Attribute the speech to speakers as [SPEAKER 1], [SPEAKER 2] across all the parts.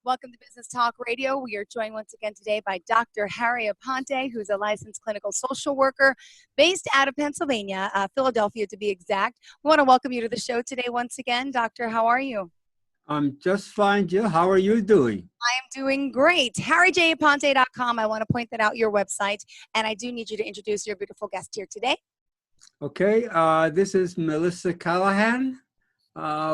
[SPEAKER 1] Welcome to Business Talk Radio. We are joined once again today by Dr. Harry Aponte, who's a licensed clinical social worker based out of Pennsylvania, Philadelphia to be exact. We want to welcome you to the show today once again. Doctor, how are you?
[SPEAKER 2] I'm just fine, Jill. How are you doing?
[SPEAKER 1] I am doing great. HarryJAponte.com. I want to point that out, your website. And I do need you to introduce your beautiful guest here today.
[SPEAKER 2] Okay, this is Melissa Callahan.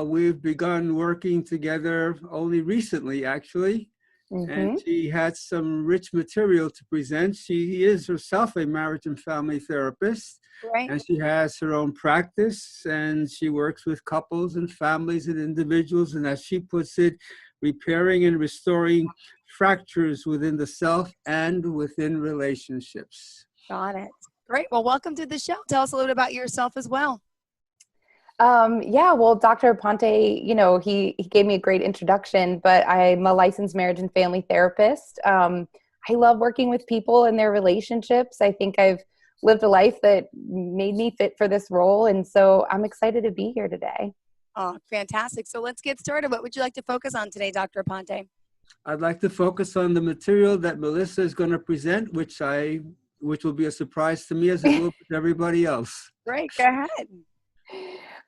[SPEAKER 2] We've begun working together only recently, actually, and she had some rich material to present. She is herself a marriage and family therapist,
[SPEAKER 1] Right.
[SPEAKER 2] and she has her own practice, and she works with couples and families and individuals, and as she puts it, repairing and restoring fractures within the self and within relationships.
[SPEAKER 1] Got it. Great. Well, welcome to the show. Tell us a little bit about yourself as well.
[SPEAKER 3] Well, Dr. Aponte, he gave me a great introduction, but I'm a licensed marriage and family therapist. I love working with people and their relationships. I think I've lived a life that made me fit for this role. And so I'm excited to be here today.
[SPEAKER 1] Oh, fantastic. So let's get started. What would you like to focus on today, Dr. Aponte?
[SPEAKER 2] I'd like to focus on the material that Melissa is going to present, which will be a surprise to me as it will to everybody else.
[SPEAKER 1] Great. Go ahead.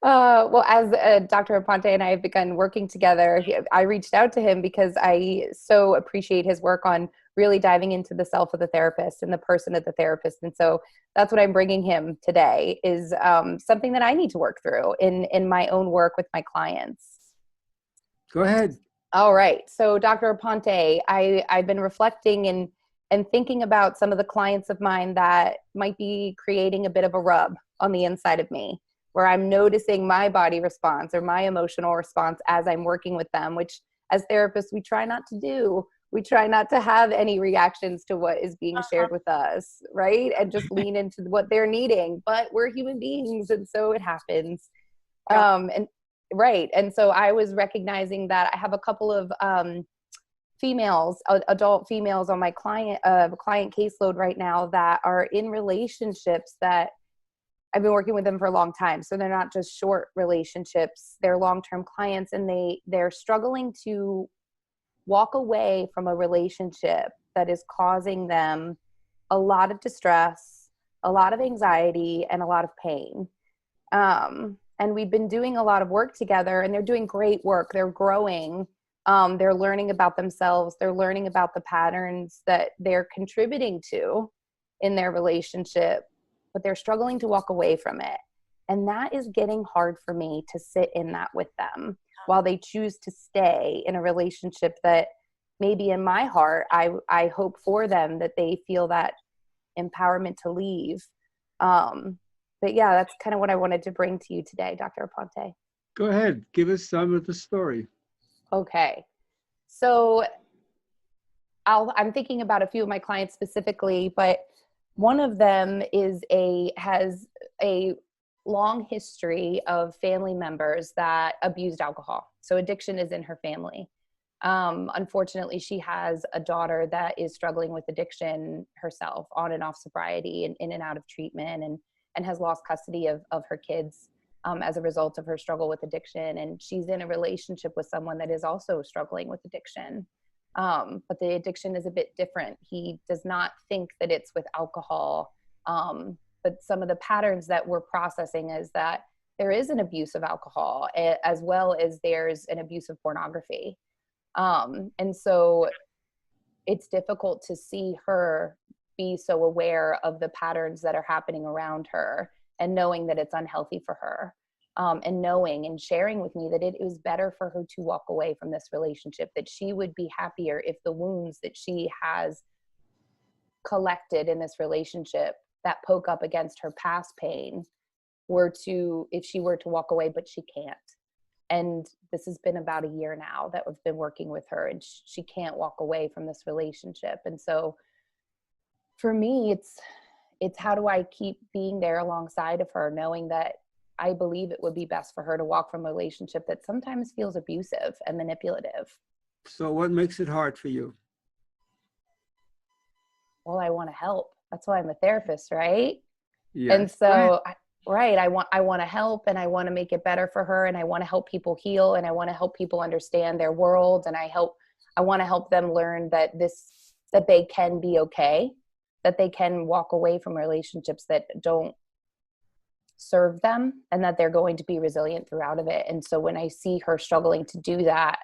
[SPEAKER 3] As Dr. Aponte and I have begun working together, I reached out to him because I so appreciate his work on really diving into the self of the therapist and the person of the therapist. And so that's what I'm bringing him today is something that I need to work through in my own work with my clients.
[SPEAKER 2] Go ahead.
[SPEAKER 3] All right. So Dr. Aponte, I've been reflecting and thinking about some of the clients of mine that might be creating a bit of a rub on the inside of me, where I'm noticing my body response or my emotional response as I'm working with them, which as therapists, we try not to do. We try not to have any reactions to what is being shared with us, right? And just lean into what they're needing, but we're human beings. And so it happens. And so I was recognizing that I have a couple of females, adult females on my client caseload right now that are in relationships that I've been working with them for a long time. So they're not just short relationships, they're long-term clients, and they're struggling to walk away from a relationship that is causing them a lot of distress, a lot of anxiety, and a lot of pain. And we've been doing a lot of work together, and they're doing great work. They're growing. They're learning about themselves. They're learning about the patterns that they're contributing to in their relationship, but they're struggling to walk away from it. And that is getting hard for me to sit in that with them while they choose to stay in a relationship that maybe in my heart, I hope for them that they feel that empowerment to leave. But yeah, that's kind of what I wanted to bring to you today, Dr. Aponte.
[SPEAKER 2] Go ahead. Give us some of the story.
[SPEAKER 3] Okay. So I'm thinking about a few of my clients specifically, but one of them has a long history of family members that abused alcohol. So addiction is in her family. Unfortunately, she has a daughter that is struggling with addiction herself, on and off sobriety and in and out of treatment, and has lost custody of her kids as a result of her struggle with addiction. And she's in a relationship with someone that is also struggling with addiction. But the addiction is a bit different. He does not think that it's with alcohol. But some of the patterns that we're processing is that there is an abuse of alcohol as well as there's an abuse of pornography. And so it's difficult to see her be so aware of the patterns that are happening around her and knowing that it's unhealthy for her. And knowing and sharing with me that it was better for her to walk away from this relationship, that she would be happier if the wounds that she has collected in this relationship that poke up against her past pain if she were to walk away, but she can't. And this has been about a year now that we've been working with her, and she can't walk away from this relationship. And so for me, it's how do I keep being there alongside of her, knowing that I believe it would be best for her to walk from a relationship that sometimes feels abusive and manipulative. So
[SPEAKER 2] what makes it hard for you?
[SPEAKER 3] Well, I want to help. That's why I'm a therapist, right?
[SPEAKER 2] Yes.
[SPEAKER 3] And so, I want to help, and I want to make it better for her, and I want to help people heal, and I want to help people understand their world, and I I want to help them learn that that they can be okay, that they can walk away from relationships that don't serve them, and that they're going to be resilient throughout of it. And so when I see her struggling to do that,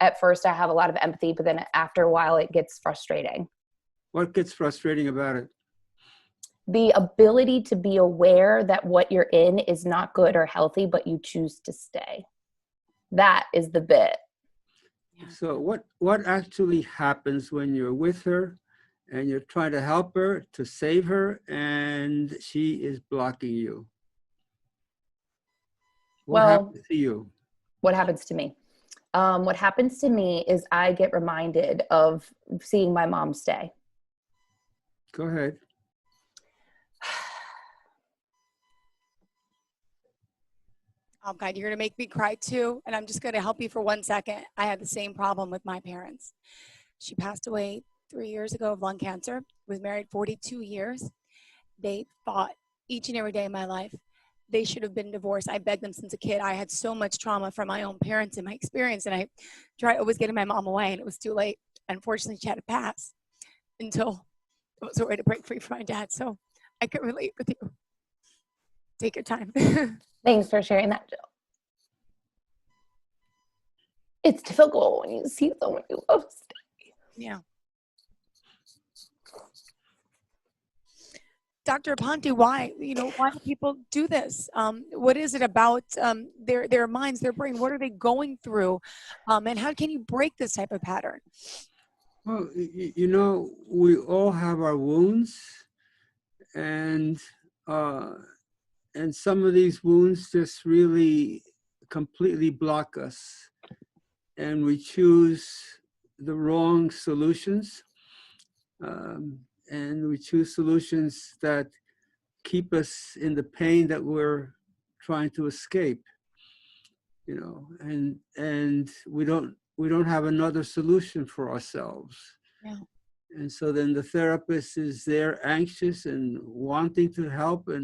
[SPEAKER 3] at first I have a lot of empathy, but then after a while it gets frustrating.
[SPEAKER 2] What gets frustrating about it?
[SPEAKER 3] The ability to be aware that what you're in is not good or healthy, but you choose to stay. That is the bit.
[SPEAKER 2] So what actually happens when you're with her and you're trying to help her, to save her, and she is blocking you? What happens to you?
[SPEAKER 3] What happens to me? What happens to me is I get reminded of seeing my mom stay.
[SPEAKER 2] Go ahead.
[SPEAKER 1] Oh God, you're gonna make me cry too. And I'm just gonna help you for 1 second. I had the same problem with my parents. She passed away 3 years ago of lung cancer, was married 42 years. They fought each and every day of my life. They should have been divorced. I begged them since a kid. I had so much trauma from my own parents and my experience, and I tried always getting my mom away, and it was too late. Unfortunately, she had to pass until it was a way to break free from my dad. So I could relate with you. Take your time.
[SPEAKER 3] Thanks for sharing that, Jill. It's difficult when you see someone you love stay.
[SPEAKER 1] Yeah. Dr. Aponte, why do people do this? What is it about their minds, their brain? What are they going through? And how can you break this type of pattern?
[SPEAKER 2] Well, we all have our wounds, and some of these wounds just really completely block us, and we choose the wrong solutions, and we choose solutions that keep us in the pain that we're trying to escape, and we don't have another solution for ourselves.
[SPEAKER 1] Yeah.
[SPEAKER 2] And so then the therapist is there anxious and wanting to help, but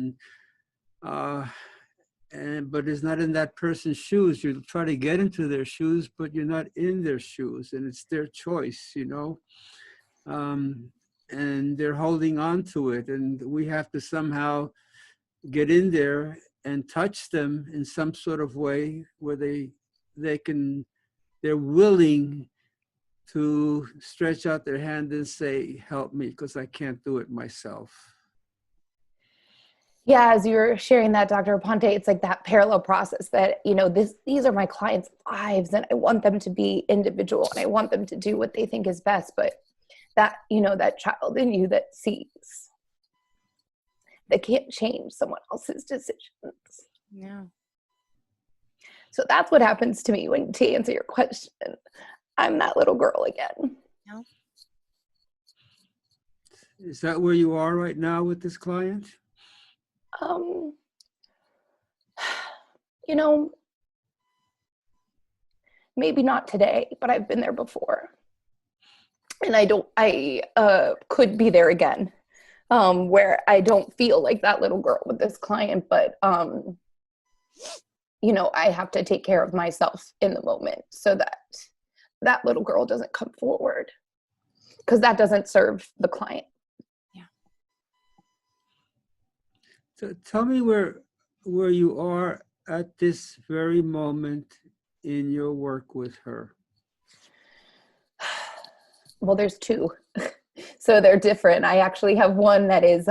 [SPEAKER 2] is not in that person's shoes. You try to get into their shoes, but you're not in their shoes, and it's their choice, and they're holding on to it, and we have to somehow get in there and touch them in some sort of way where they're willing to stretch out their hand and say, help me, because I can't do it myself.
[SPEAKER 3] Yeah, as you're sharing that, Dr. Aponte, it's like that parallel process that, these are my clients' lives, and I want them to be individual, and I want them to do what they think is best. But that, that child in you that sees, that can't change someone else's decisions.
[SPEAKER 1] Yeah.
[SPEAKER 3] So that's what happens to me to answer your question. I'm that little girl again.
[SPEAKER 1] No.
[SPEAKER 2] Is that where you are right now with this client?
[SPEAKER 3] Maybe not today, but I've been there before. And I could be there again, where I don't feel like that little girl with this client, but, I have to take care of myself in the moment so that that little girl doesn't come forward, because that doesn't serve the client.
[SPEAKER 1] Yeah.
[SPEAKER 2] So tell me where you are at this very moment in your work with her.
[SPEAKER 3] Well, there's two. So they're different. I actually have one that is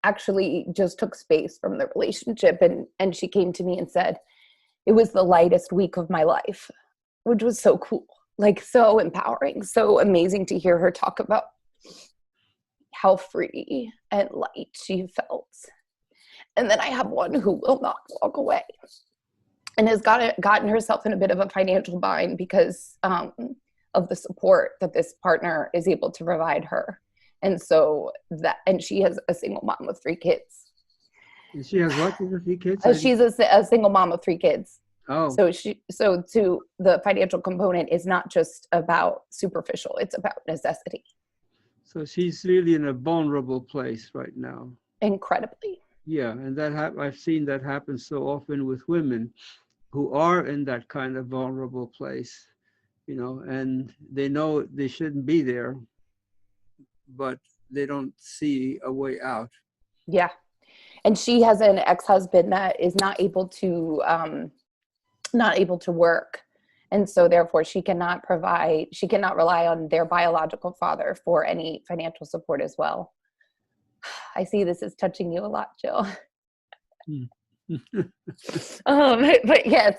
[SPEAKER 3] actually just took space from the relationship, and she came to me and said it was the lightest week of my life, which was so cool, like so empowering, so amazing to hear her talk about how free and light she felt. And then I have one who will not walk away and has gotten herself in a bit of a financial bind because of the support that this partner is able to provide her. And she has a single mom with 3 kids.
[SPEAKER 2] And she has what with 3 kids?
[SPEAKER 3] She's a single mom of 3 kids.
[SPEAKER 2] Oh.
[SPEAKER 3] So to the financial component is not just about superficial, it's about necessity.
[SPEAKER 2] So she's really in a vulnerable place right now.
[SPEAKER 3] Incredibly.
[SPEAKER 2] Yeah, and I've seen that happen so often with women who are in that kind of vulnerable place. and they know they shouldn't be there, but they don't see a way out.
[SPEAKER 3] Yeah. And she has an ex-husband that is not able to work. And so therefore she cannot rely on their biological father for any financial support as well. I see this is touching you a lot, Jill. But yeah,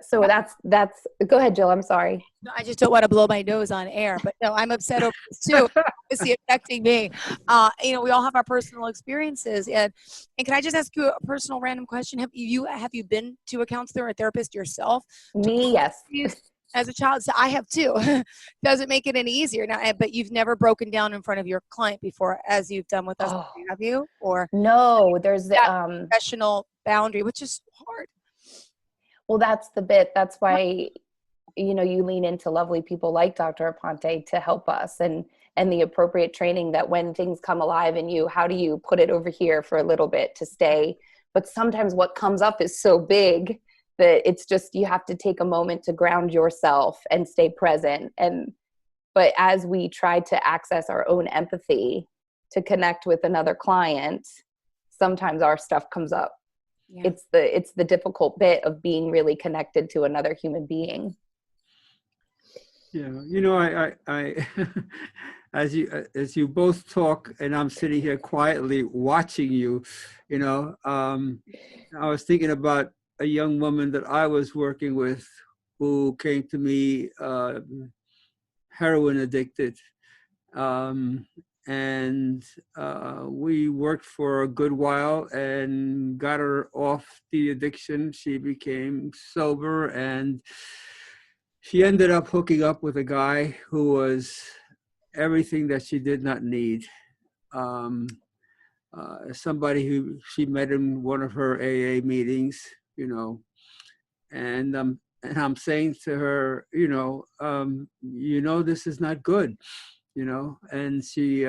[SPEAKER 3] so that's, go ahead, Jill. I'm sorry.
[SPEAKER 1] No, I just don't want to blow my nose on air, but no, I'm upset over this too. Obviously affecting me. We all have our personal experiences, and can I just ask you a personal random question? Have you been to a counselor or a therapist yourself?
[SPEAKER 3] Me, yes.
[SPEAKER 1] As a child, so I have too. Doesn't make it any easier now. But you've never broken down in front of your client before, as you've done with us, have you? Or
[SPEAKER 3] no, there's
[SPEAKER 1] that professional boundary, which is hard.
[SPEAKER 3] Well, that's the bit. That's why, you lean into lovely people like Dr. Aponte to help us, and the appropriate training that when things come alive in you, how do you put it over here for a little bit to stay? But sometimes what comes up is so big that it's just, you have to take a moment to ground yourself and stay present. But as we try to access our own empathy to connect with another client, sometimes our stuff comes up. Yeah. It's the difficult bit of being really connected to another human being.
[SPEAKER 2] Yeah, I as you both talk, and I'm sitting here quietly watching you, I was thinking about a young woman that I was working with who came to me heroin addicted. And we worked for a good while and got her off the addiction. She became sober, and she ended up hooking up with a guy who was everything that she did not need. Somebody who she met in one of her AA meetings, and I'm saying to her, this is not good. And she,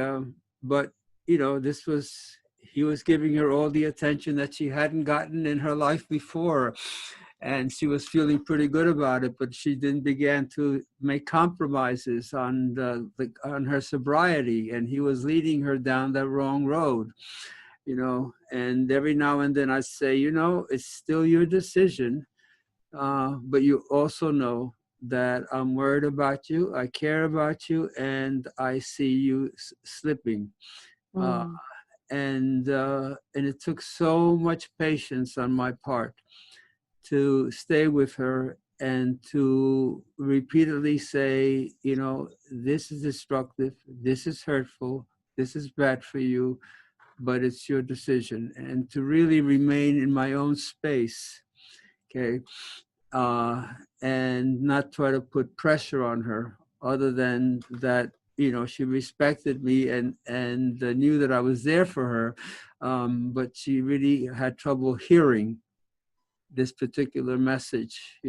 [SPEAKER 2] but, he was giving her all the attention that she hadn't gotten in her life before. And she was feeling pretty good about it, but she then began to make compromises on on her sobriety, and he was leading her down that wrong road, and every now and then I say, it's still your decision, but you also know that I'm worried about you, I care about you, and I see you slipping. And it took so much patience on my part to stay with her and to repeatedly say, this is destructive, this is hurtful, this is bad for you, but it's your decision. And to really remain in my own space, okay? And not try to put pressure on her, other than that, she respected me and knew that I was there for her, but she really had trouble hearing this particular message.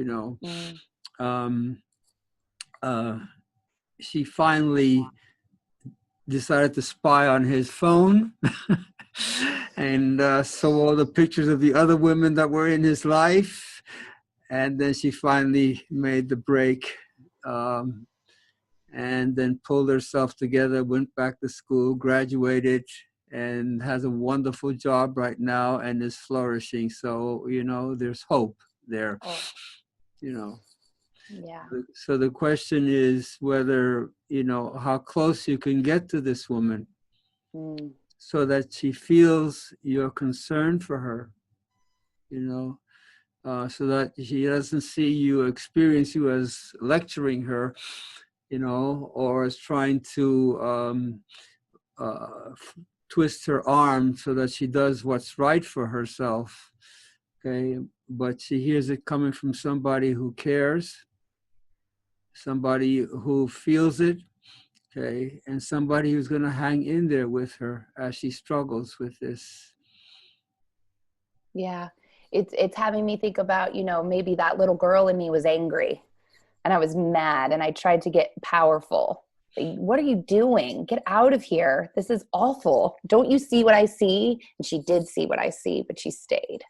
[SPEAKER 2] She finally decided to spy on his phone and saw all the pictures of the other women that were in his life. And then she finally made the break, and then pulled herself together, went back to school, graduated, and has a wonderful job right now and is flourishing. So, there's hope there,
[SPEAKER 3] Yeah.
[SPEAKER 2] So the question is whether, how close you can get to this woman so that she feels you're concerned for her, so that she doesn't see you, experience you as lecturing her, or as trying to twist her arm so that she does what's right for herself, okay? But she hears it coming from somebody who cares, somebody who feels it, okay? And somebody who's going to hang in there with her as she struggles with this.
[SPEAKER 3] Yeah. It's having me think about, maybe that little girl in me was angry and I was mad and I tried to get powerful. What are you doing? Get out of here. This is awful. Don't you see what I see? And she did see what I see, but she stayed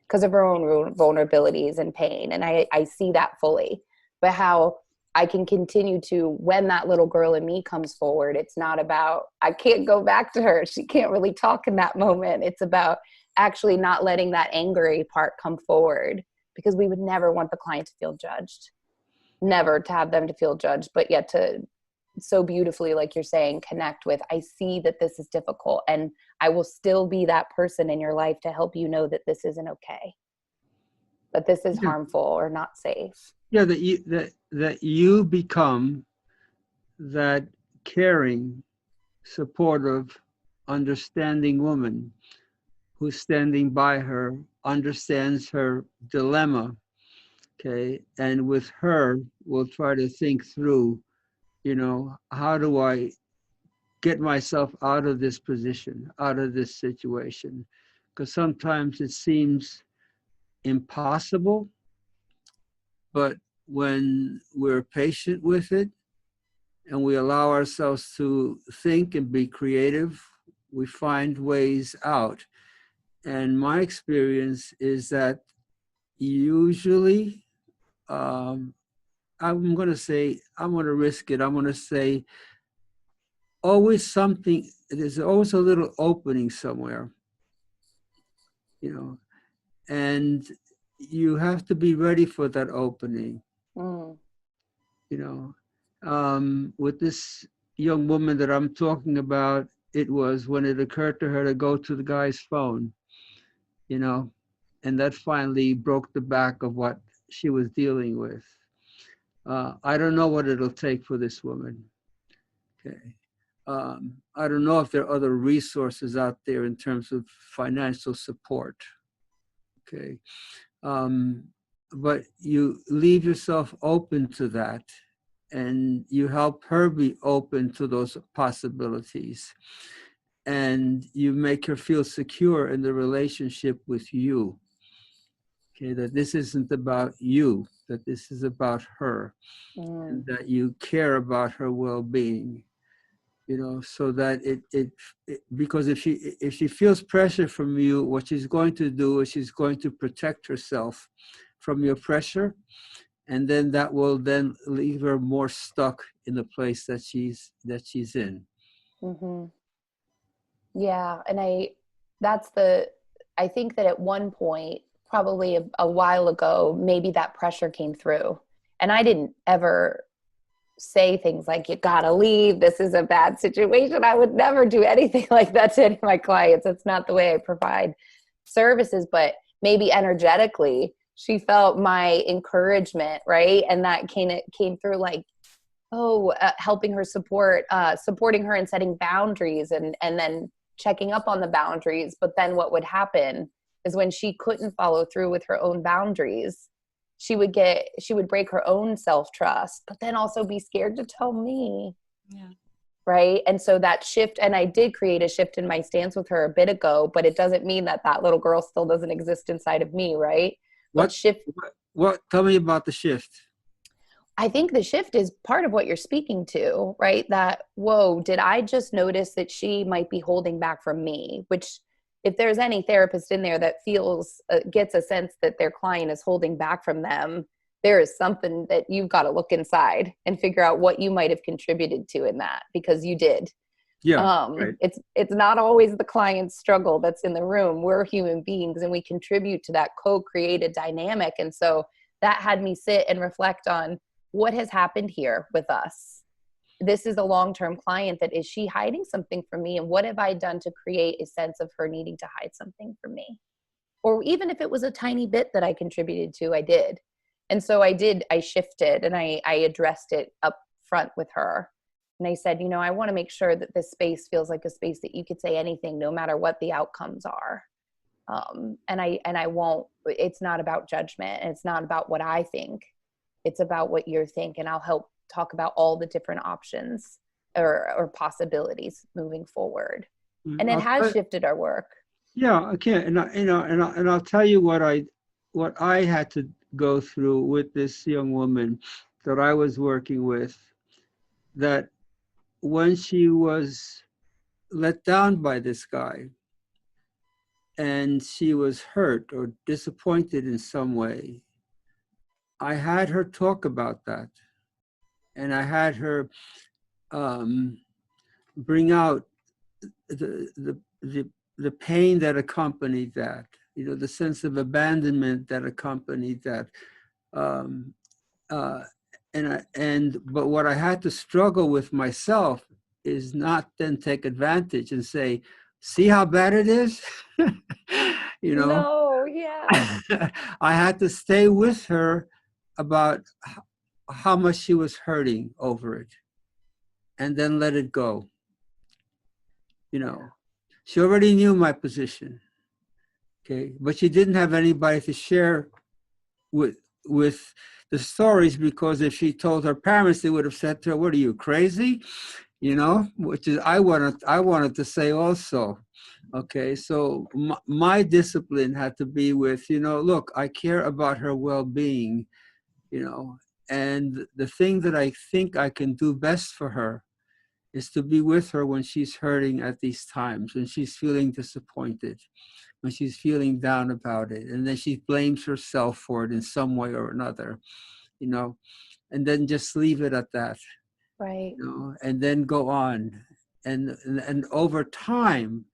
[SPEAKER 3] because of her own vulnerabilities and pain. And I see that fully. but how I can continue to, when that little girl in me comes forward, it's not about, I can't go back to her. She can't really talk in that moment. It's about actually not letting that angry part come forward, because we would never want the client to feel judged, never to have them to feel judged, but yet to so beautifully, like you're saying, connect with, I see that this is difficult and I will still be that person in your life to help you know that this isn't okay, that this is harmful or not safe.
[SPEAKER 2] Yeah, that you become that caring, supportive, understanding woman who's standing by her, understands her dilemma, okay, and with her will try to think through, you know, how do I get myself out of this position, out of this situation? Because sometimes it seems impossible, but when we're patient with it and we allow ourselves to think and be creative, we find ways out. And my experience is that usually, I'm going to risk it. I'm going to say always something, there's always a little opening somewhere, you know, and you have to be ready for that opening, you know. With this young woman that I'm talking about, it was when it occurred to her to go to the guy's phone, you know, and that finally broke the back of what she was dealing with. I don't know what it'll take for this woman. Okay. I don't know if there are other resources out there in terms of financial support. Okay. But you leave yourself open to that, and you help her be open to those possibilities, and you make her feel secure in the relationship with you. Okay, that this isn't about you, that this is about her, and that you care about her well-being, you know, so that it because if she feels pressure from you, what she's going to do is she's going to protect herself from your pressure, and then that will then leave her more stuck in the place that she's in.
[SPEAKER 3] Yeah. And I think that at one point, probably a while ago, maybe that pressure came through, and I didn't ever say things like, you gotta leave, this is a bad situation. I would never do anything like that to any of my clients. That's not the way I provide services. But maybe energetically, she felt my encouragement, right? And that came through, like, helping her supporting her and setting boundaries, and then checking up on the boundaries. But then what would happen is when she couldn't follow through with her own boundaries, she would break her own self-trust, but then also be scared to tell me. Yeah. Right. And so that shift, and I did create a shift in my stance with her a bit ago, but it doesn't mean that little girl still doesn't exist inside of me. Right.
[SPEAKER 2] What tell me about the shift.
[SPEAKER 3] I think the shift is part of what you're speaking to, right? That, whoa, did I just notice that she might be holding back from me? Which, if there's any therapist in there that gets a sense that their client is holding back from them, there is something that you've got to look inside and figure out what you might have contributed to in that, because you did.
[SPEAKER 2] Yeah. Right.
[SPEAKER 3] It's not always the client's struggle that's in the room. We're human beings, and we contribute to that co-created dynamic. And so that had me sit and reflect on what has happened here with us. This is a long-term client. That is she hiding something from me? And what have I done to create a sense of her needing to hide something from me? Or even if it was a tiny bit that I contributed to, I did. And so I shifted, and I addressed it up front with her. And I said, I want to make sure that this space feels like a space that you could say anything, no matter what the outcomes are. And I won't, it's not about judgment, and it's not about what I think. It's about what you think. And I'll help talk about all the different options or possibilities moving forward. And it has shifted our work.
[SPEAKER 2] Yeah, okay. And I'll tell you what I had to go through with this young woman that I was working with, that when she was let down by this guy and she was hurt or disappointed in some way, I had her talk about that, and I had her bring out the pain that accompanied that, the sense of abandonment that accompanied that. Um, uh, but what I had to struggle with myself is not then take advantage and say, see how bad it is?
[SPEAKER 3] No, yeah.
[SPEAKER 2] I had to stay with her about how much she was hurting over it, and then let it go. She already knew my position, okay, but she didn't have anybody to share with the stories, because if she told her parents, they would have said to her, "What are you, crazy?" Which is I wanted to say also. Okay, so my discipline had to be with, look, I care about her well-being, and the thing that I think I can do best for her is to be with her when she's hurting at these times, when she's feeling disappointed, when she's feeling down about it, and then she blames herself for it in some way or another, and then just leave it at that,
[SPEAKER 3] Right.
[SPEAKER 2] And then go on. And over time,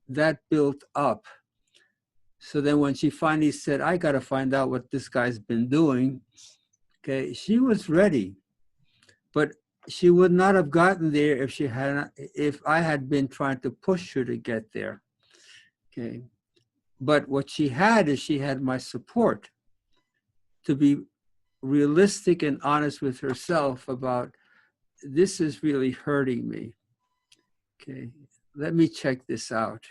[SPEAKER 2] that built up. So then when she finally said, I got to find out what this guy's been doing, okay, she was ready. But she would not have gotten there if I had been trying to push her to get there. Okay. But what she had is she had my support to be realistic and honest with herself about, this is really hurting me. Okay, let me check this out.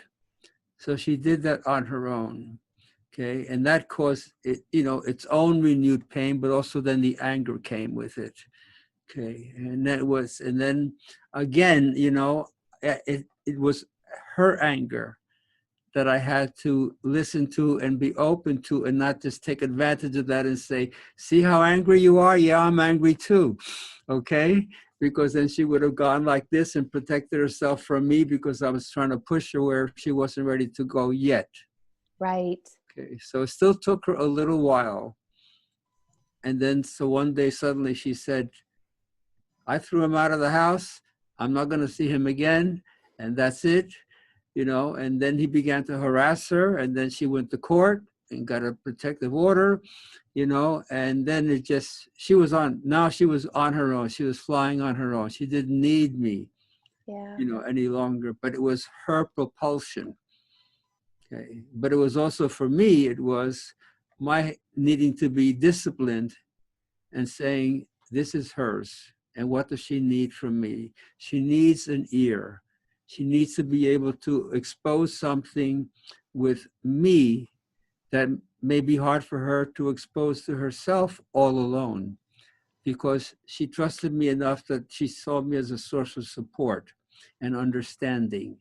[SPEAKER 2] So she did that on her own. Okay, and that caused it, its own renewed pain, but also then the anger came with it. Okay, and then again, it was her anger that I had to listen to and be open to, and not just take advantage of that and say, see how angry you are? Yeah, I'm angry too. Okay? Because then she would have gone like this and protected herself from me, because I was trying to push her where she wasn't ready to go yet.
[SPEAKER 3] Right.
[SPEAKER 2] Okay, so it still took her a little while. And then, so one day suddenly she said, I threw him out of the house. I'm not going to see him again. And that's it. And then he began to harass her, and then she went to court and got a protective order, and then she was on her own. She was flying on her own. She didn't need me, any longer, but it was her propulsion. Okay. But it was also, for me, it was my needing to be disciplined and saying, this is hers. And what does she need from me? She needs an ear. She needs to be able to expose something with me that may be hard for her to expose to herself all alone, because she trusted me enough that she saw me as a source of support and understanding,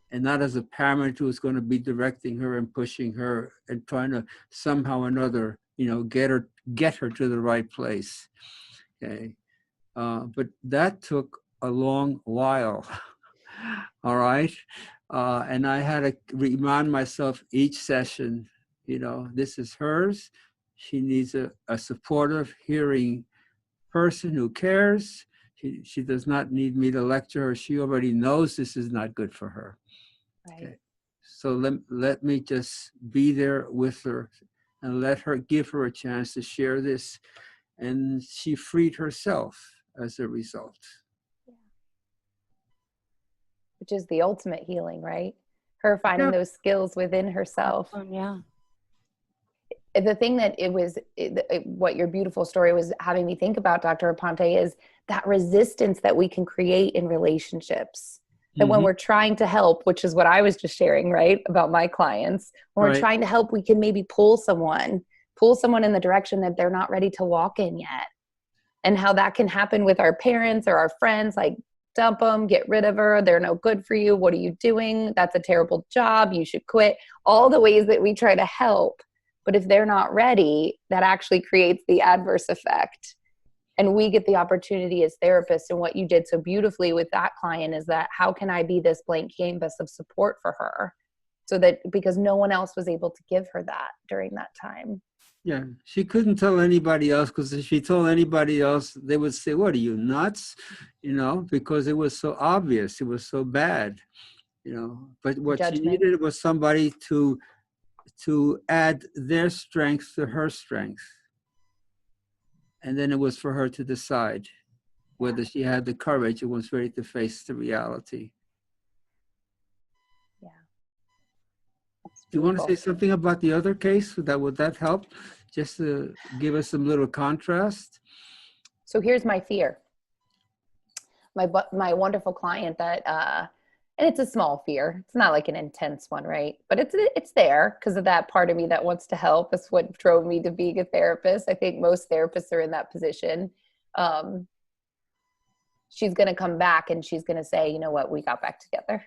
[SPEAKER 2] and not as a parent who was going to be directing her and pushing her and trying to somehow or another, get her to the right place. Okay. But that took a long while. All right. And I had to remind myself each session, this is hers. She needs a supportive, hearing person who cares. She does not need me to lecture her. She already knows this is not good for her.
[SPEAKER 3] Right.
[SPEAKER 2] Okay. So let me just be there with her and give her a chance to share this. And she freed herself as a result.
[SPEAKER 3] Which is the ultimate healing, right? Her finding those skills within herself.
[SPEAKER 1] Yeah.
[SPEAKER 3] The thing that what your beautiful story was having me think about, Dr. Aponte, is that resistance that we can create in relationships. That when we're trying to help, which is what I was just sharing, right, about my clients, when we're trying to help, we can maybe pull someone in the direction that they're not ready to walk in yet. And how that can happen with our parents or our friends, like, dump them, get rid of her, they're no good for you, what are you doing? That's a terrible job, you should quit. All the ways that we try to help. But if they're not ready, that actually creates the adverse effect. And we get the opportunity as therapists, and what you did so beautifully with that client is that, how can I be this blank canvas of support for her? So that, because no one else was able to give her that during that time.
[SPEAKER 2] Yeah, she couldn't tell anybody else, because if she told anybody else, they would say, "What are you, nuts?" Because it was so obvious, it was so bad, But what she
[SPEAKER 3] Judgment.
[SPEAKER 2] needed was somebody to add their strength to her strength, and then it was for her to decide whether she had the courage and was ready to face the reality.
[SPEAKER 3] Yeah.
[SPEAKER 2] Do you want to say
[SPEAKER 3] Beautiful.
[SPEAKER 2] something about the other case? Would that help? Just to give us some little contrast.
[SPEAKER 3] So here's my fear. My wonderful client that and it's a small fear. It's not like an intense one, right? But it's there because of that part of me that wants to help. It's what drove me to being a therapist. I think most therapists are in that position. She's going to come back and she's going to say, you know what, we got back together.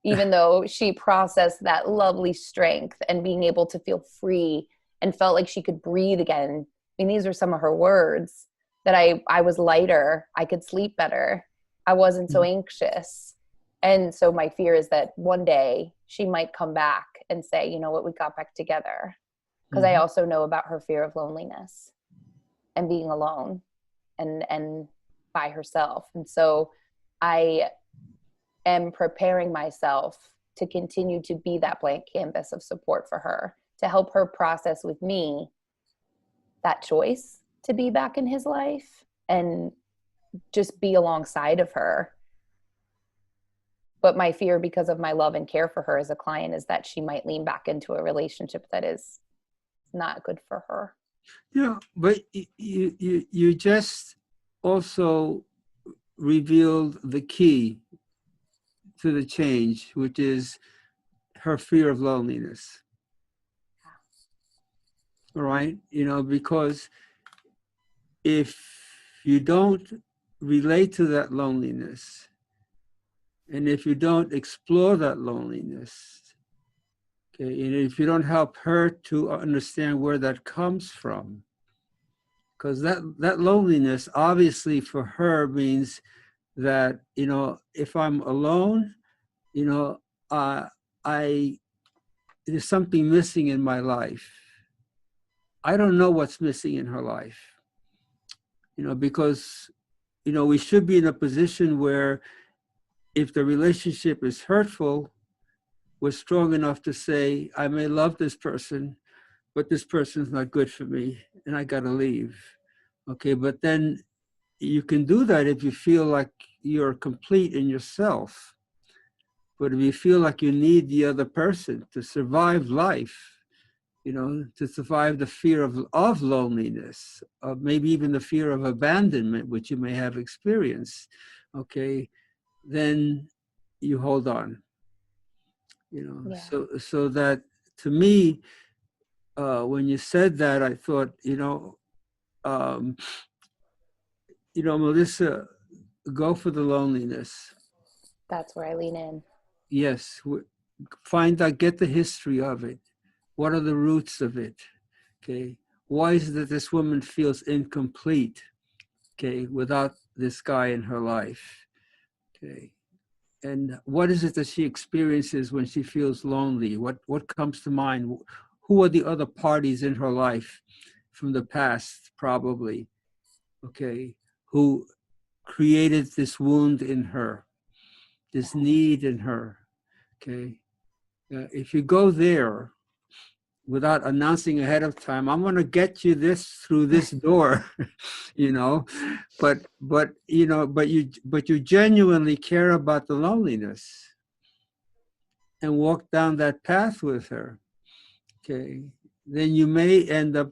[SPEAKER 3] Even though she processed that lovely strength and being able to feel free and felt like she could breathe again. I mean, these are some of her words, that I was lighter. I could sleep better. I wasn't so anxious. And so my fear is that one day she might come back and say, you know what, we got back together. Because I also know about her fear of loneliness and being alone and by herself. And so I am preparing myself to continue to be that blank canvas of support for her, to help her process with me that choice to be back in his life and just be alongside of her. But my fear, because of my love and care for her as a client, is that she might lean back into a relationship that is not good for her.
[SPEAKER 2] But you just also revealed the key to the change, which is her fear of loneliness. All right? Because if you don't relate to that loneliness, and if you don't explore that loneliness, okay, and if you don't help her to understand where that comes from, because that loneliness obviously for her means that, if I'm alone, I there's something missing in my life. I don't know what's missing in her life, because, we should be in a position where if the relationship is hurtful, we're strong enough to say, I may love this person, but this person's not good for me and I got to leave. Okay, but then you can do that if you feel like you're complete in yourself. But if you feel like you need the other person to survive life, to survive the fear of loneliness, of maybe even the fear of abandonment, which you may have experienced, okay, then you hold on,
[SPEAKER 3] Yeah.
[SPEAKER 2] So that, to me, when you said that, I thought, Melissa, go for the loneliness.
[SPEAKER 3] That's where I lean in.
[SPEAKER 2] Yes, find out, get the history of it. What are the roots of it? Okay, why is it that this woman feels incomplete? Okay, without this guy in her life. Okay, and what is it that she experiences when she feels lonely? What comes to mind? Who are the other parties in her life from the past, probably? Okay, who created this wound in her, this need in her? Okay, if you go there without announcing ahead of time, I'm going to get you this through this door, but you genuinely care about the loneliness and walk down that path with her. Okay, then you may end up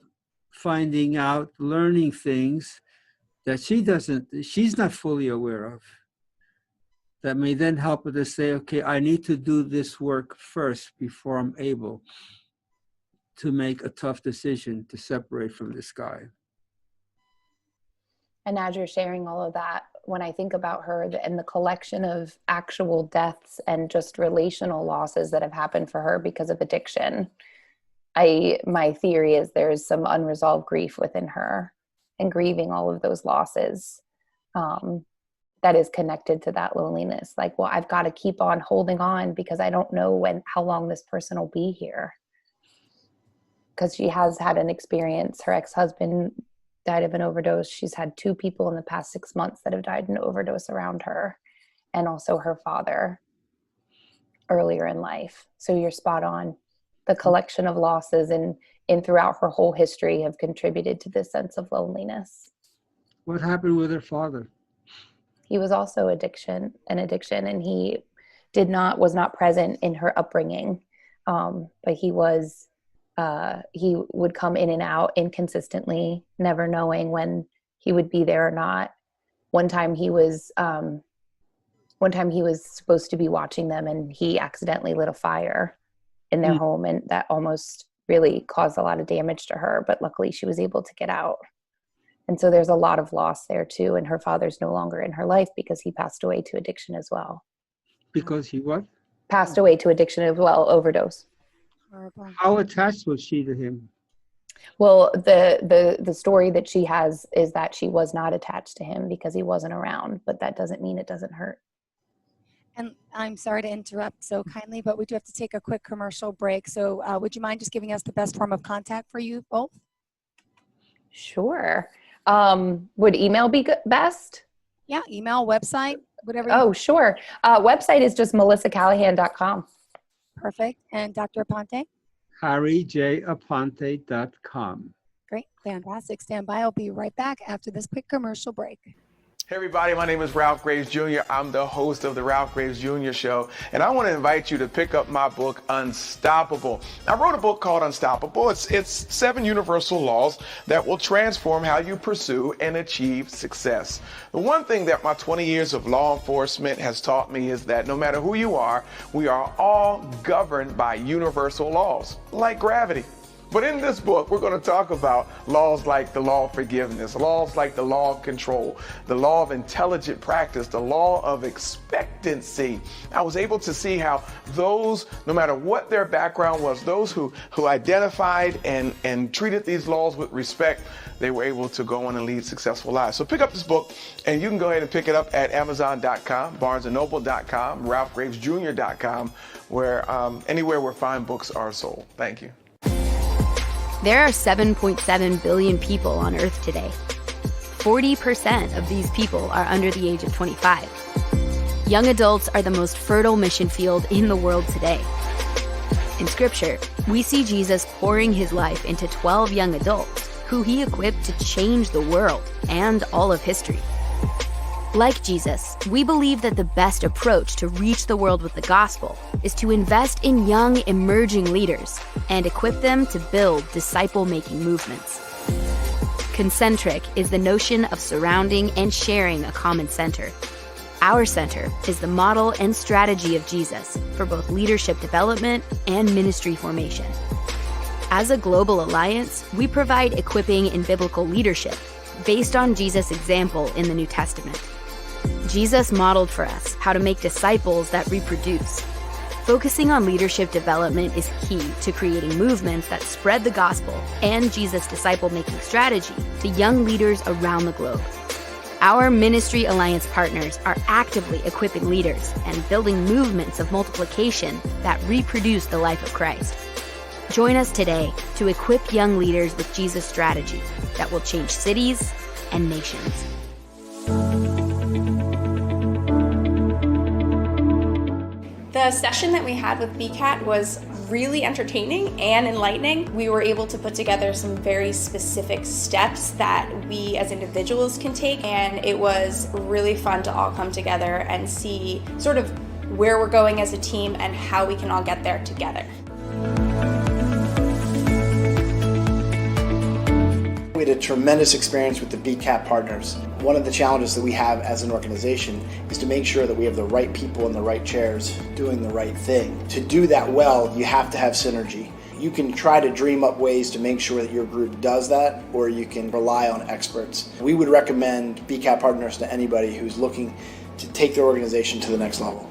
[SPEAKER 2] finding out, learning things that she's not fully aware of, that may then help her to say, okay, I need to do this work first before I'm able to make a tough decision to separate from this guy.
[SPEAKER 3] And as you're sharing all of that, when I think about her and the collection of actual deaths and just relational losses that have happened for her because of addiction, my theory is there's some unresolved grief within her, and grieving all of those losses that is connected to that loneliness. Like, well, I've got to keep on holding on because I don't know how long this person will be here. because she has had an experience. Her ex-husband died of an overdose. She's had 2 people in the past 6 months that have died of an overdose around her, and also her father earlier in life. So you're spot on. The collection of losses and throughout her whole history have contributed to this sense of loneliness.
[SPEAKER 2] What happened with her father?
[SPEAKER 3] He was also an addiction, and he was not present in her upbringing. But he would come in and out inconsistently, never knowing when he would be there or not. One time he was supposed to be watching them, and he accidentally lit a fire in their home, and that almost really caused a lot of damage to her, but luckily she was able to get out. And so there's a lot of loss there too, and her father's no longer in her life because he passed away to addiction as well.
[SPEAKER 2] Because he what?
[SPEAKER 3] Passed away to addiction as well, overdose.
[SPEAKER 1] Horrible.
[SPEAKER 2] How attached was she to him?
[SPEAKER 3] Well, the story that she has is that she was not attached to him because he wasn't around, but that doesn't mean it doesn't hurt.
[SPEAKER 1] And I'm sorry to interrupt so kindly, but we do have to take a quick commercial break. So would you mind just giving us the best form of contact for you both?
[SPEAKER 3] Sure. Would email be best?
[SPEAKER 1] Yeah, email, website, whatever.
[SPEAKER 3] Oh, sure. Website is just melissacallahan.com.
[SPEAKER 1] Perfect. And Dr. Aponte?
[SPEAKER 2] harryjaponte.com.
[SPEAKER 1] Great. Fantastic. Stand by. I'll be right back after this quick commercial break.
[SPEAKER 4] Hey everybody, my name is Ralph Graves Jr. I'm the host of the Ralph Graves Jr. Show, and I want to invite you to pick up my book, Unstoppable. I wrote a book called Unstoppable. It's 7 universal laws that will transform how you pursue and achieve success. The one thing that my 20 years of law enforcement has taught me is that no matter who you are, we are all governed by universal laws, like gravity. But in this book, we're going to talk about laws like the law of forgiveness, laws like the law of control, the law of intelligent practice, the law of expectancy. I was able to see how those, no matter what their background was, those who identified and treated these laws with respect, they were able to go on and lead successful lives. So pick up this book, and you can go ahead and pick it up at Amazon.com, BarnesandNoble.com, RalphGravesJr.com, where anywhere where fine books are sold. Thank you.
[SPEAKER 5] There are 7.7 billion people on Earth today. 40% of these people are under the age of 25. Young adults are the most fertile mission field in the world today. In Scripture, we see Jesus pouring his life into 12 young adults who he equipped to change the world and all of history. Like Jesus, we believe that the best approach to reach the world with the gospel is to invest in young, emerging leaders and equip them to build disciple-making movements. Concentric is the notion of surrounding and sharing a common center. Our center is the model and strategy of Jesus for both leadership development and ministry formation. As a global alliance, we provide equipping in biblical leadership based on Jesus' example in the New Testament. Jesus modeled for us how to make disciples that reproduce. Focusing on leadership development is key to creating movements that spread the gospel and Jesus' disciple-making strategy to young leaders around the globe. Our Ministry Alliance partners are actively equipping leaders and building movements of multiplication that reproduce the life of Christ. Join us today to equip young leaders with Jesus' strategy that will change cities and nations.
[SPEAKER 6] The session that we had with BCAT was really entertaining and enlightening. We were able to put together some very specific steps that we as individuals can take, and it was really fun to all come together and see sort of where we're going as a team and how we can all get there together.
[SPEAKER 7] We had a tremendous experience with the BCAP partners. One of the challenges that we have as an organization is to make sure that we have the right people in the right chairs doing the right thing. To do that well, you have to have synergy. You can try to dream up ways to make sure that your group does that, or you can rely on experts. We would recommend BCAP partners to anybody who's looking to take their organization to the next level.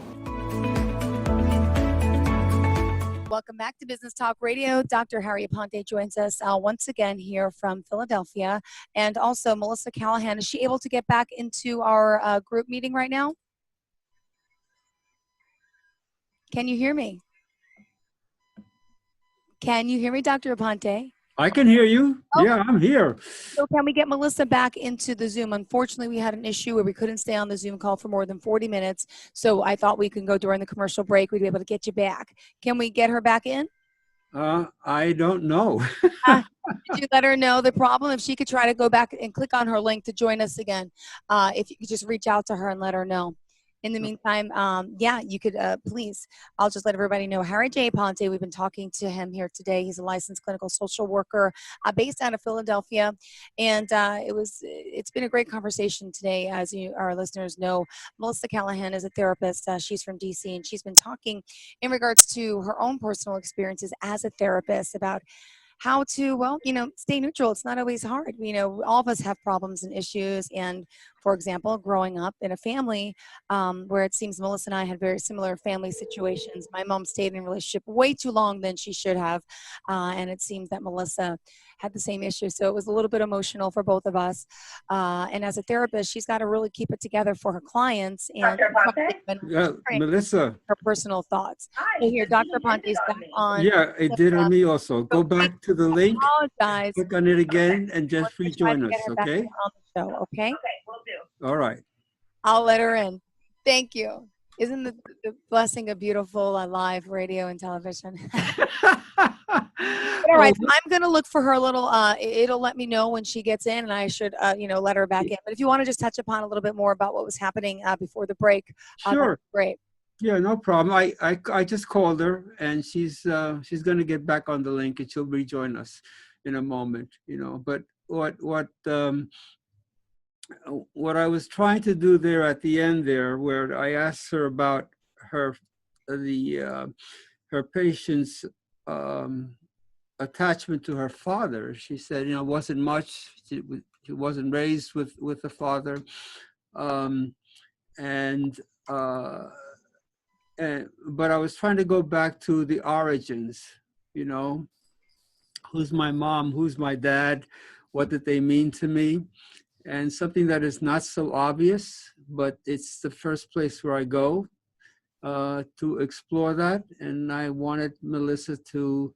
[SPEAKER 1] Welcome back to Business Talk Radio. Dr. Harry Aponte joins us once again here from Philadelphia, and also Melissa Callahan. Is she able to get back into our group meeting right now? Can you hear me? Can you hear me, Dr. Aponte?
[SPEAKER 2] I can hear you.
[SPEAKER 1] Okay.
[SPEAKER 2] Yeah, I'm here.
[SPEAKER 1] So can we get Melissa back into the Zoom? Unfortunately, we had an issue where we couldn't stay on the Zoom call for more than 40 minutes. So I thought we could go during the commercial break. We'd be able to get you back. Can we get her back in?
[SPEAKER 2] I don't know.
[SPEAKER 1] Did you let her know the problem? If she could try to go back and click on her link to join us again, if you could just reach out to her and let her know. In the meantime, yeah, you could please, I'll just let everybody know, Harry J. Aponte, we've been talking to him here today. He's a licensed clinical social worker based out of Philadelphia. And it's been a great conversation today. As our listeners know, Melissa Callahan is a therapist. She's from DC, and she's been talking in regards to her own personal experiences as a therapist about how to, well, stay neutral. It's not always hard. All of us have problems and issues. And for example, growing up in a family where it seems Melissa and I had very similar family situations. My mom stayed in a relationship way too long than she should have. And it seems that Melissa had the same issue. So it was a little bit emotional for both of us. And as a therapist, she's got to really keep it together for her clients and
[SPEAKER 2] Melissa.
[SPEAKER 1] her personal thoughts. So here, Dr. Aponte is back on.
[SPEAKER 2] Yeah, it did on me also. Go back to the link,
[SPEAKER 1] apologize.
[SPEAKER 2] click on it again, and just rejoin us, okay?
[SPEAKER 1] On the show, okay?
[SPEAKER 8] Okay, we'll do.
[SPEAKER 2] All right.
[SPEAKER 1] I'll let her in. Thank you. Isn't the blessing of beautiful live radio and television? All right, so I'm going to look for her little, it'll let me know when she gets in, and I should, let her back in. But if you want to just touch upon a little bit more about what was happening before the break,
[SPEAKER 2] sure.
[SPEAKER 1] Great.
[SPEAKER 2] Yeah, no problem. I just called her, and she's going to get back on the link, and she'll rejoin us in a moment. But what I was trying to do there at the end there, where I asked her about her patient's attachment to her father. She said, wasn't much. She wasn't raised with a father, but I was trying to go back to the origins. Who's my mom? Who's my dad? What did they mean to me? And something that is not so obvious, but it's the first place where I go to explore that. And I wanted Melissa to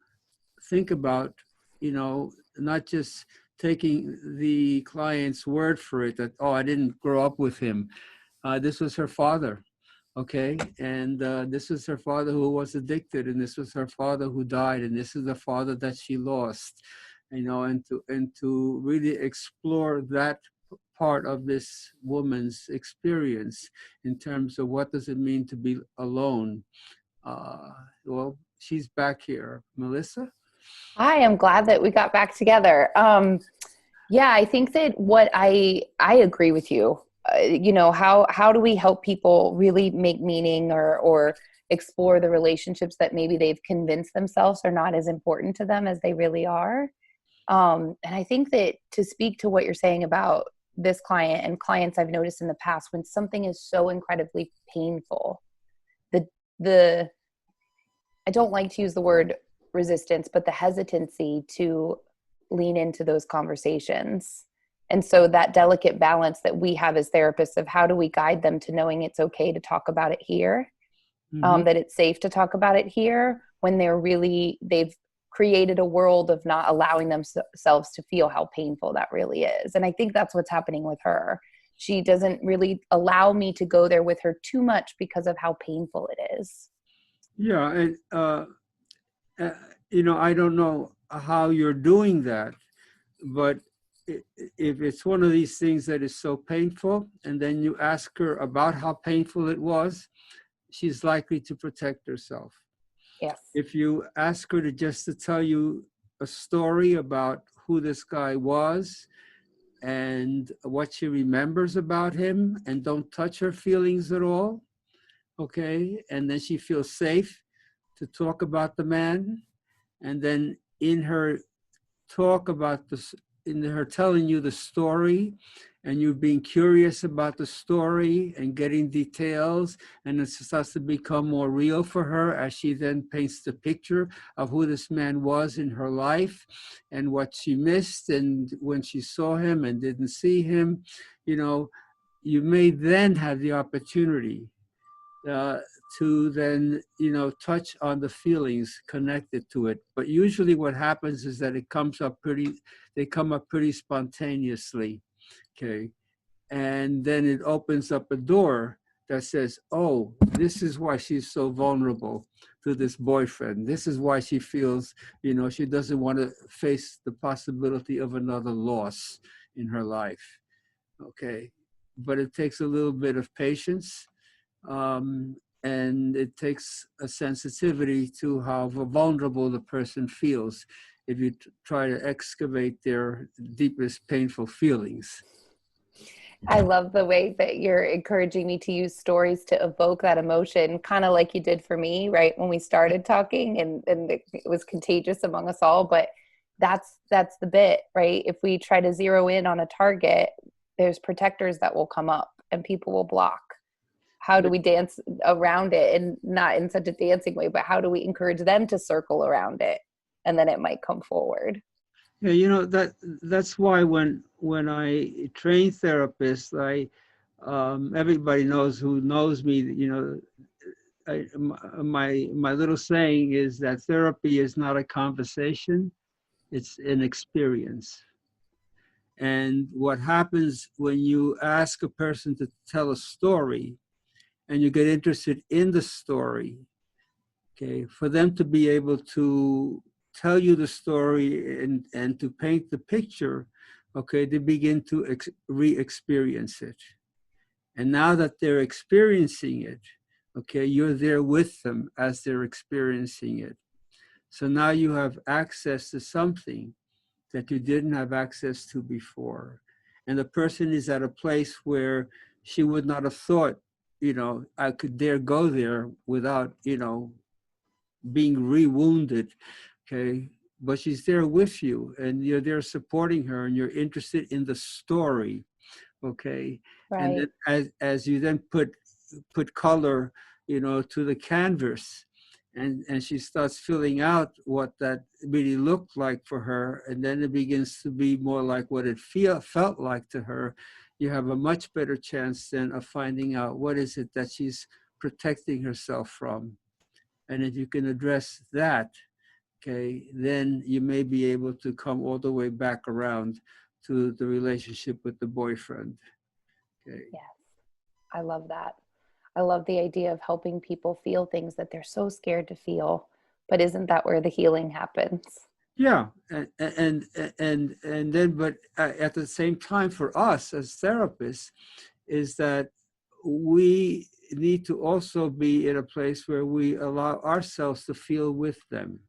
[SPEAKER 2] think about, not just taking the client's word for it that, oh, I didn't grow up with him. This was her father, okay? And this was her father who was addicted, and this was her father who died, and this is the father that she lost, and to really explore that part of this woman's experience in terms of what does it mean to be alone. Well, she's back here. Melissa?
[SPEAKER 3] I am glad that we got back together. Yeah, I think that what I agree with you. How do we help people really make meaning or explore the relationships that maybe they've convinced themselves are not as important to them as they really are? And I think that to speak to what you're saying about this client and clients I've noticed in the past, when something is so incredibly painful, I don't like to use the word resistance, but the hesitancy to lean into those conversations. And so that delicate balance that we have as therapists of how do we guide them to knowing it's okay to talk about it here, that it's safe to talk about it here when they've created a world of not allowing themselves to feel how painful that really is. And I think that's what's happening with her. She doesn't really allow me to go there with her too much because of how painful it is.
[SPEAKER 2] Yeah, and I don't know how you're doing that, but if it's one of these things that is so painful, and then you ask her about how painful it was, she's likely to protect herself.
[SPEAKER 3] Yes.
[SPEAKER 2] If you ask her to tell you a story about who this guy was and what she remembers about him, and don't touch her feelings at all, okay? And then she feels safe to talk about the man. And then in her talk about this, in her telling you the story, and you being curious about the story and getting details, and it starts to become more real for her as she then paints the picture of who this man was in her life and what she missed and when she saw him and didn't see him, you may then have the opportunity uh, to then, touch on the feelings connected to it. But usually what happens is that they come up pretty spontaneously, okay? And then it opens up a door that says, oh, this is why she's so vulnerable to this boyfriend. This is why she feels, she doesn't want to face the possibility of another loss in her life, okay? But it takes a little bit of patience, and it takes a sensitivity to how vulnerable the person feels if you try to excavate their deepest painful feelings.
[SPEAKER 3] I love the way that you're encouraging me to use stories to evoke that emotion, kind of like you did for me, right? When we started talking, and it was contagious among us all. But that's the bit, right? If we try to zero in on a target, there's protectors that will come up and people will block. How do we dance around it, and not in such a dancing way, but how do we encourage them to circle around it? And then it might come forward.
[SPEAKER 2] Yeah, that's why when I train therapists, everybody who knows me, my little saying is that therapy is not a conversation, it's an experience. And what happens when you ask a person to tell a story and you get interested in the story, okay, for them to be able to tell you the story and to paint the picture, okay, they begin to re-experience it. And now that they're experiencing it, okay, you're there with them as they're experiencing it. So now you have access to something that you didn't have access to before. And the person is at a place where she would not have thought, I could dare go there without, being re-wounded, okay? But she's there with you and you're there supporting her and you're interested in the story, okay?
[SPEAKER 3] Right.
[SPEAKER 2] And then as you then put color, to the canvas, and she starts filling out what that really looked like for her, and then it begins to be more like what it felt like to her, you have a much better chance then of finding out what is it that she's protecting herself from. And if you can address that, okay, then you may be able to come all the way back around to the relationship with the boyfriend. Okay.
[SPEAKER 3] Yes, I love that. I love the idea of helping people feel things that they're so scared to feel, but isn't that where the healing happens?
[SPEAKER 2] Yeah, and then, but at the same time, for us as therapists, is that we need to also be in a place where we allow ourselves to feel with them.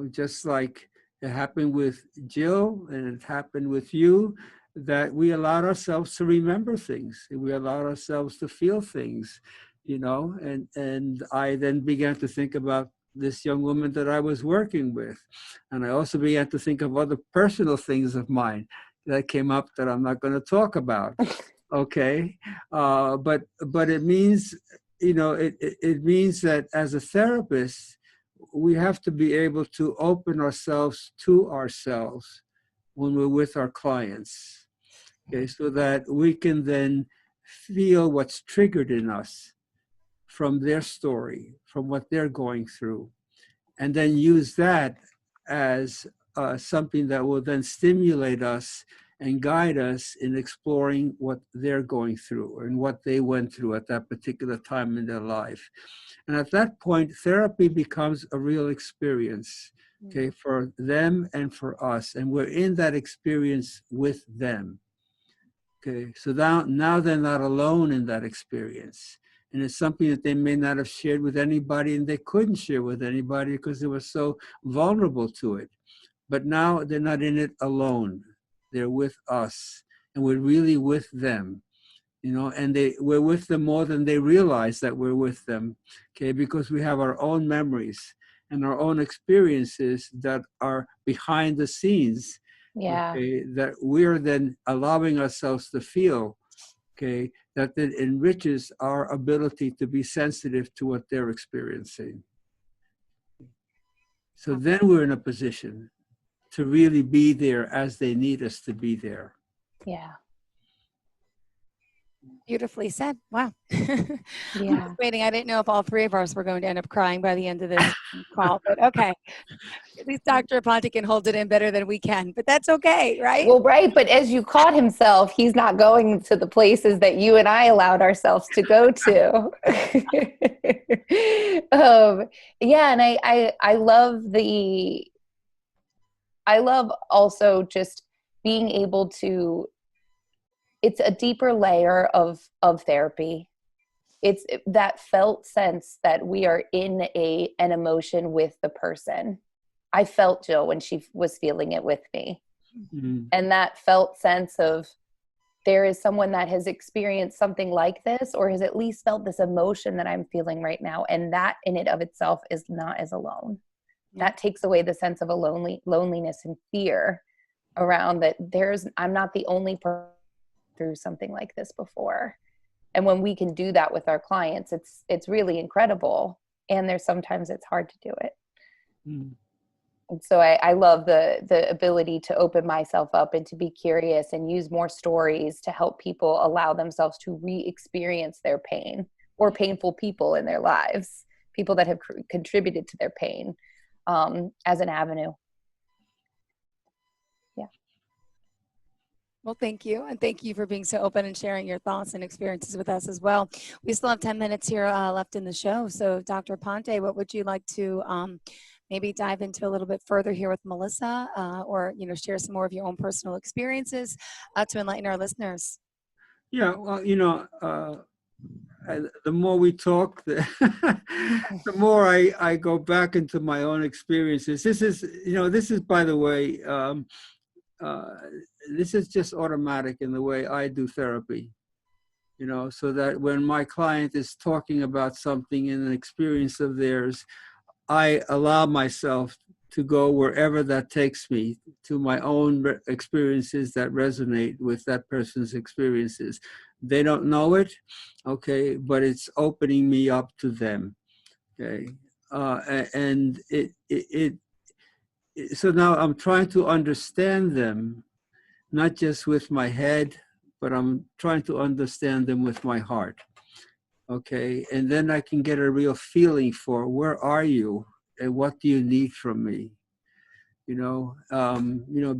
[SPEAKER 2] Just like it happened with Jill and it happened with you, that we allowed ourselves to remember things. We allowed ourselves to feel things, and I then began to think about this young woman that I was working with. And I also began to think of other personal things of mine that came up that I'm not going to talk about. Okay. But it means, it means that as a therapist, we have to be able to open ourselves to ourselves when we're with our clients, okay, so that we can then feel what's triggered in us from their story, from what they're going through, and then use that as something that will then stimulate us and guide us in exploring what they're going through and what they went through at that particular time in their life. And at that point, therapy becomes a real experience, okay, for them and for us. And we're in that experience with them. Okay, so now they're not alone in that experience. And it's something that they may not have shared with anybody, and they couldn't share with anybody because they were so vulnerable to it. But now they're not in it alone. They're with us, and we're really with them. And we're with them more than they realize that we're with them, okay, because we have our own memories and our own experiences that are behind the scenes,
[SPEAKER 3] Yeah.
[SPEAKER 2] okay, that we're then allowing ourselves to feel, okay, that then enriches our ability to be sensitive to what they're experiencing. So then we're in a position to really be there as they need us to be there.
[SPEAKER 3] Yeah.
[SPEAKER 1] Beautifully said. Wow. I'm
[SPEAKER 3] Yeah.
[SPEAKER 1] just waiting. I didn't know if all three of us were going to end up crying by the end of this call, but okay. At least Dr. Aponte can hold it in better than we can, but that's okay, right?
[SPEAKER 3] Well, right. But as you caught himself, he's not going to the places that you and I allowed ourselves to go to. Yeah. And I love also just being able to, it's a deeper layer of therapy. It's that felt sense that we are in an emotion with the person. I felt Jill when she was feeling it with me.
[SPEAKER 2] Mm.
[SPEAKER 3] And that felt sense of there is someone that has experienced something like this, or has at least felt this emotion that I'm feeling right now. And that in it of itself is not as alone.
[SPEAKER 1] Yeah.
[SPEAKER 3] That takes away the sense of a loneliness and fear around that I'm not the only person through something like this before. And when we can do that with our clients, it's really incredible. And sometimes it's hard to do it.
[SPEAKER 2] Mm.
[SPEAKER 3] And so I love the ability to open myself up and to be curious and use more stories to help people allow themselves to re-experience their pain or painful people in their lives, people that have contributed to their pain, as an avenue. Yeah.
[SPEAKER 1] Well, thank you. And thank you for being so open and sharing your thoughts and experiences with us as well. We still have 10 minutes here left in the show. So Dr. Aponte, what would you like to maybe dive into a little bit further here with Melissa, or, share some more of your own personal experiences to enlighten our listeners?
[SPEAKER 2] Yeah, well, the more we talk, the more I go back into my own experiences. This is, by the way, this is just automatic in the way I do therapy, so that when my client is talking about something in an experience of theirs, I allow myself to go wherever that takes me, to my own experiences that resonate with that person's experiences. They don't know it, okay, but it's opening me up to them, okay? And so now I'm trying to understand them, not just with my head, but I'm trying to understand them with my heart, okay? And then I can get a real feeling for where are you and what do you need from me?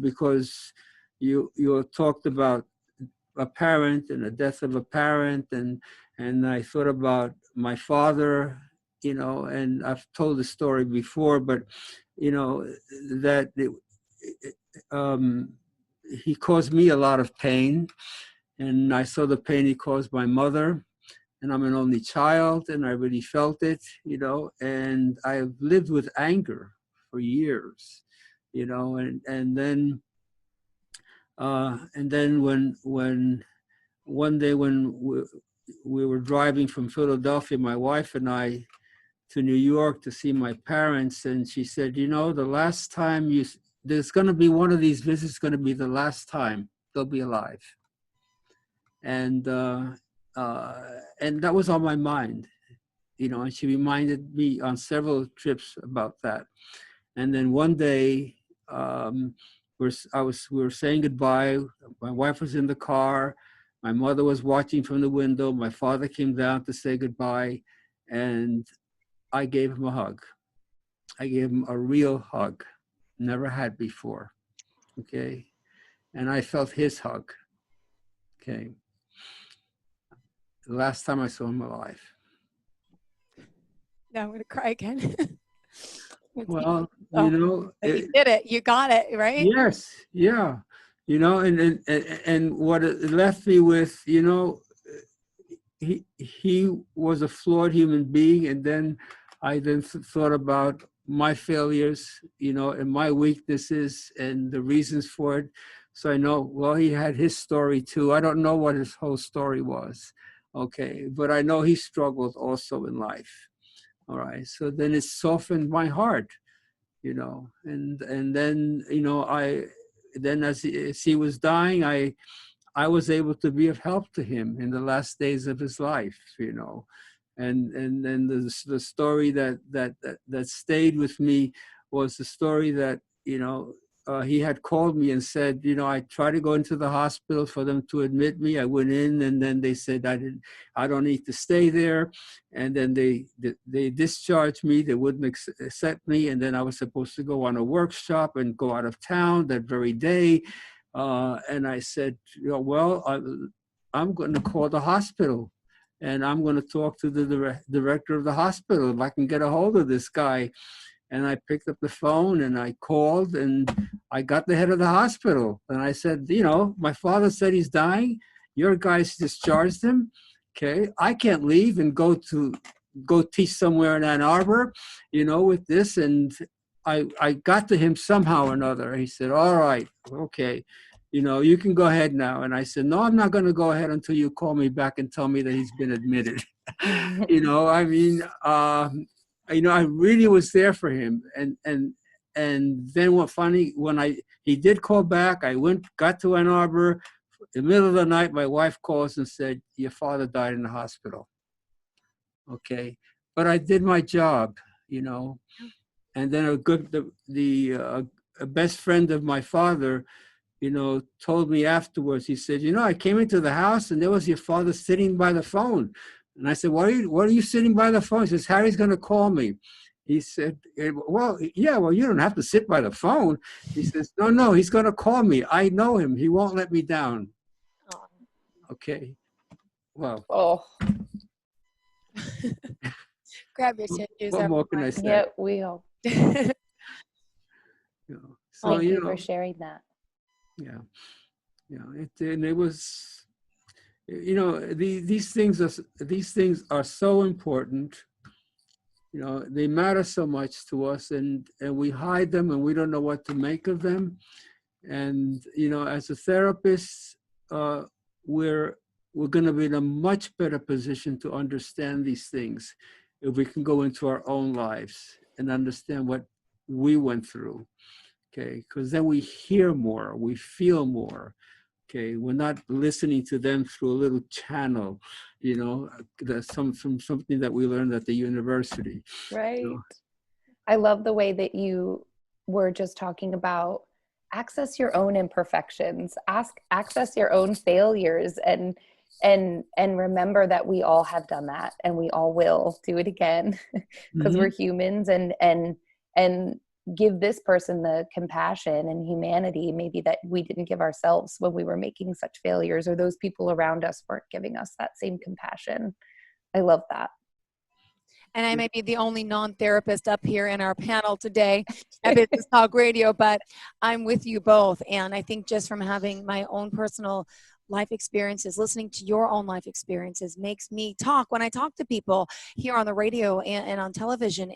[SPEAKER 2] Because you talked about a parent and the death of a parent, and I thought about my father, and I've told the story before, but that he caused me a lot of pain, and I saw the pain he caused my mother, and I'm an only child, and I really felt it, and I've lived with anger for years, and then when one day when we were driving from Philadelphia, my wife and I, to New York to see my parents, and she said, the last time there's going to be one of these visits going to be the last time they'll be alive. And that was on my mind, and she reminded me on several trips about that. And then one day, we were saying goodbye. My wife was in the car. My mother was watching from the window. My father came down to say goodbye, and I gave him a hug. I gave him a real hug, never had before. Okay, and I felt his hug. Okay, the last time I saw him alive.
[SPEAKER 1] Now I'm going to cry again.
[SPEAKER 2] Well,
[SPEAKER 1] you did it. You got it, right?
[SPEAKER 2] Yes, yeah. And what it left me with, he was a flawed human being, and then I thought about my failures, and my weaknesses and the reasons for it. So I know, well, he had his story too. I don't know what his whole story was, okay, but I know he struggled also in life. All right, so then it softened my heart, and then as he was dying, I was able to be of help to him in the last days of his life, and then the story that stayed with me was the story that he had called me and said, I tried to go into the hospital for them to admit me. I went in, and then they said I don't need to stay there. And then they discharged me. They wouldn't accept me. And then I was supposed to go on a workshop and go out of town that very day. And I said, well, I'm going to call the hospital, and I'm going to talk to the director of the hospital if I can get a hold of this guy. And I picked up the phone and I called, and I got the head of the hospital. And I said, my father said he's dying. Your guys discharged him. Okay, I can't leave and go teach somewhere in Ann Arbor, with this. And I got to him somehow or another. He said, all right, okay, you can go ahead now. And I said, no, I'm not going to go ahead until you call me back and tell me that he's been admitted. I really was there for him. And then when he did call back, I got to Ann Arbor. In the middle of the night, my wife calls and said, your father died in the hospital. Okay. But I did my job, and then a best friend of my father, told me afterwards, he said, I came into the house and there was your father sitting by the phone. And I said, what are you sitting by the phone? He says, Harry's going to call me. He said, well, you don't have to sit by the phone. He says, no, he's going to call me. I know him. He won't let me down.
[SPEAKER 3] Oh.
[SPEAKER 2] Okay. Well.
[SPEAKER 3] Oh.
[SPEAKER 1] Grab your tissues.
[SPEAKER 2] What more can I say?
[SPEAKER 3] Yeah, we all.
[SPEAKER 2] So,
[SPEAKER 3] Thank you for sharing that.
[SPEAKER 2] Yeah. It was, these things are so important. They matter so much to us, and we hide them, and we don't know what to make of them. And as a therapist, we're going to be in a much better position to understand these things if we can go into our own lives and understand what we went through. Okay, because then we hear more, we feel more. Okay, we're not listening to them through a little channel, something that we learned at the university.
[SPEAKER 3] Right. I love the way that you were just talking about access your own imperfections, access your own failures, and remember that we all have done that, and we all will do it again because we're humans, and give this person the compassion and humanity maybe that we didn't give ourselves when we were making such failures, or those people around us weren't giving us that same compassion. I love that.
[SPEAKER 1] And I may be the only non-therapist up here in our panel today at Business Talk Radio, but I'm with you both. And I think just from having my own personal life experiences, listening to your own life experiences makes me talk. When I talk to people here on the radio and on television,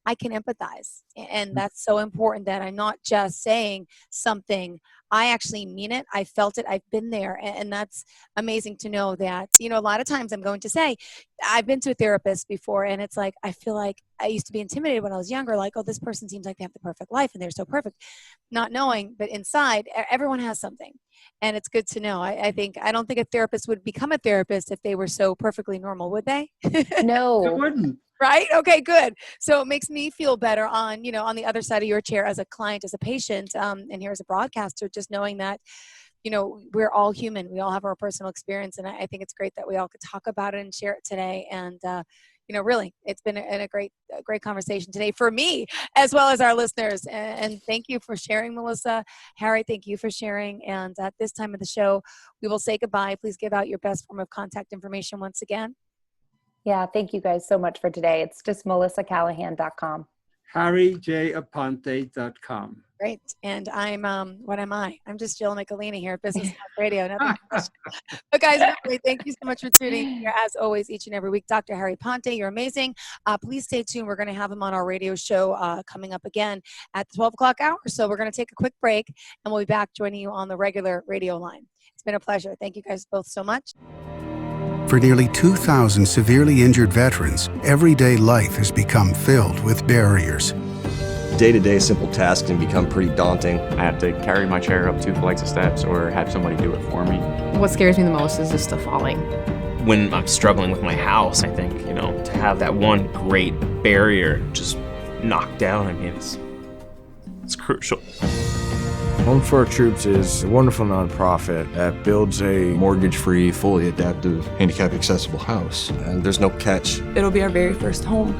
[SPEAKER 1] I can empathize. And that's so important, that I'm not just saying something. I actually mean it. I felt it. I've been there. And that's amazing to know that, a lot of times I'm going to say, I've been to a therapist before, and it's like, I feel like I used to be intimidated when I was younger, like, oh, this person seems like they have the perfect life and they're so perfect, not knowing, but inside everyone has something. And it's good to know. I don't think a therapist would become a therapist if they were so perfectly normal, would they?
[SPEAKER 3] No.
[SPEAKER 2] It wouldn't.
[SPEAKER 1] Right? Okay, good. So it makes me feel better on the other side of your chair as a client, as a patient, and here as a broadcaster, just knowing that, we're all human. We all have our personal experience. And I think it's great that we all could talk about it and share it today. And, really, it's been a great conversation today for me, as well as our listeners. And thank you for sharing, Melissa. Harry, thank you for sharing. And at this time of the show, we will say goodbye. Please give out your best form of contact information once again.
[SPEAKER 3] Yeah, thank you guys so much for today. It's just melissacallahan.com.
[SPEAKER 2] HarryJAponte.com.
[SPEAKER 1] Great. And I'm, what am I? I'm just Jill Nicolini here at Business Talk Radio. Nothing special. But guys, really, thank you so much for tuning in here, as always, each and every week. Dr. Harry Aponte, you're amazing. Please stay tuned. We're going to have him on our radio show coming up again at the 12 o'clock hour. So we're going to take a quick break, and we'll be back joining you on the regular radio line. It's been a pleasure. Thank you guys both so much.
[SPEAKER 8] For nearly 2,000 severely injured veterans, everyday life has become filled with barriers.
[SPEAKER 9] Day-to-day simple tasks can become pretty daunting.
[SPEAKER 10] I have to carry my chair up 2 flights of steps or have somebody do it for me.
[SPEAKER 11] What scares me the most is just the falling.
[SPEAKER 12] When I'm struggling with my house, I think, to have that one great barrier just knocked down, it's crucial.
[SPEAKER 13] Home for Our Troops is a wonderful nonprofit that builds a
[SPEAKER 14] mortgage-free, fully adaptive, handicap-accessible house.
[SPEAKER 9] And there's no catch.
[SPEAKER 15] It'll be our very first home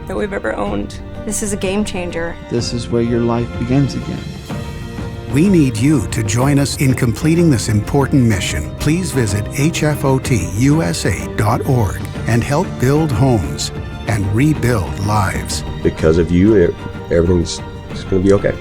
[SPEAKER 15] that we've ever owned. This is a game changer.
[SPEAKER 16] This is where your life begins again.
[SPEAKER 8] We need you to join us in completing this important mission. Please visit hfotusa.org and help build homes and rebuild lives.
[SPEAKER 9] Because of you, everything's going to be okay.